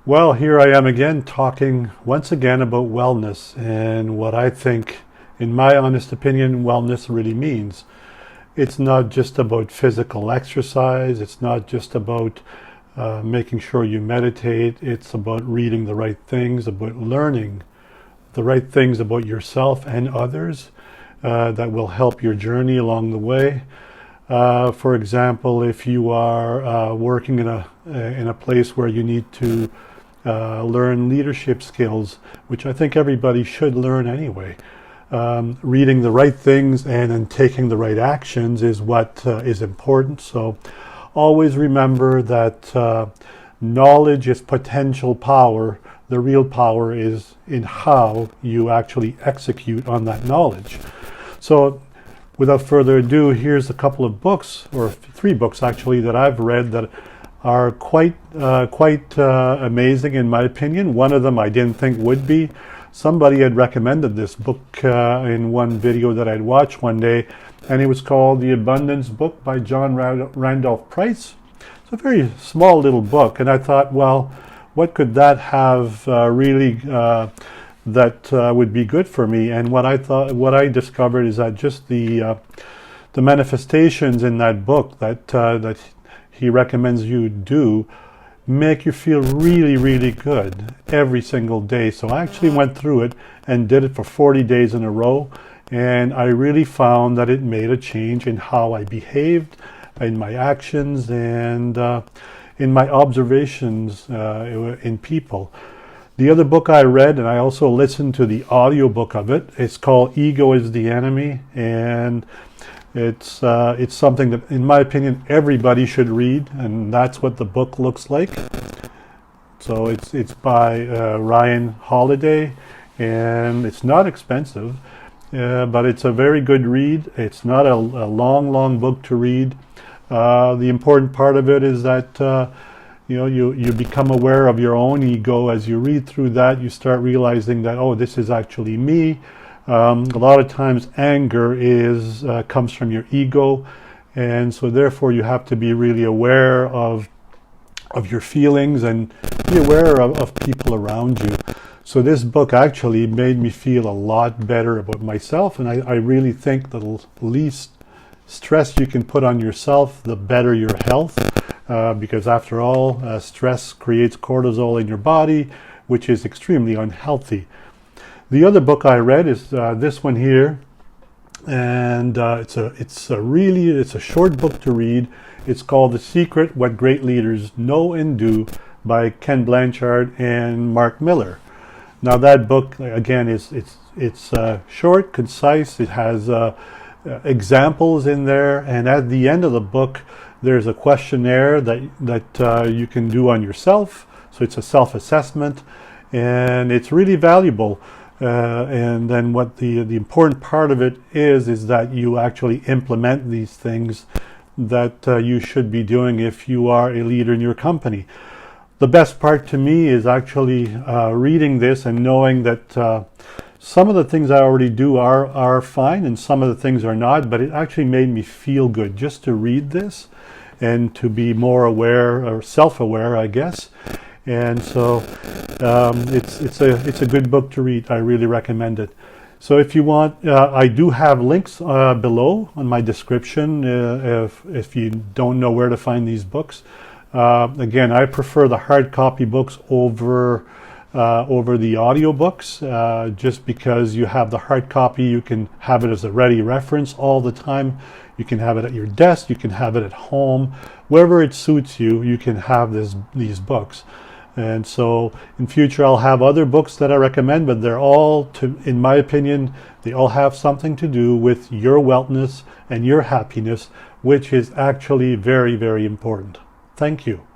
Well, here I am again talking once again about wellness and what I think, in my honest opinion, wellness really means. It's not just about physical exercise, it's not just about making sure you meditate, it's about reading the right things, about learning the right things about yourself and others that will help your journey along the way. For example, if you are working in a place where you need to learn leadership skills, which I think everybody should learn anyway. Reading the right things and then taking the right actions is what is important. So always remember that knowledge is potential power. The real power is in how you actually execute on that knowledge. So without further ado, here's a couple of books, or three books actually, that I've read that are quite amazing in my opinion. One of them I didn't think would be. Somebody had recommended this book in one video that I'd watched one day, and it was called The Abundance Book by John Randolph Price. It's a very small little book, and I thought, well, what could that have really that would be good for me? And what I discovered is that just the manifestations in that book that he recommends you do make you feel really, really good every single day. So I actually went through it and did it for 40 days in a row, and I really found that it made a change in how I behaved, in my actions, and in my observations in people. The other book I read, and I also listened to the audiobook of it, it's called Ego is the Enemy, and it's something that, in my opinion, everybody should read, and that's what the book looks like. So it's by Ryan Holiday, and it's not expensive, but it's a very good read. It's not a long book to read. The important part of it is that you become aware of your own ego. As you read through that, you start realizing that, oh, this is actually me. A lot of times anger comes from your ego, and so therefore you have to be really aware of your feelings and be aware of people around you. So this book actually made me feel a lot better about myself, and I really think the least stress you can put on yourself, the better your health, because after all, stress creates cortisol in your body, which is extremely unhealthy. The other book I read is this one here, and it's a short book to read. It's called The Secret: What Great Leaders Know and Do by Ken Blanchard and Mark Miller. Now that book again it's short, concise. It has examples in there, and at the end of the book there's a questionnaire that you can do on yourself. So it's a self-assessment, and it's really valuable. And then what the important part of it is that you actually implement these things that you should be doing if you are a leader in your company. The best part to me is actually reading this and knowing that some of the things I already do are fine and some of the things are not, but it actually made me feel good just to read this and to be more aware, or self-aware, I guess. And so it's a good book to read. I really recommend it. So if you want, I do have links below on my description if you don't know where to find these books. Again, I prefer the hard copy books over the audio books, just because you have the hard copy, you can have it as a ready reference all the time. You can have it at your desk, you can have it at home, wherever it suits you, you can have these books. And so in future I'll have other books that I recommend, but they're all, in my opinion, they all have something to do with your wellness and your happiness, which is actually very, very important. Thank you.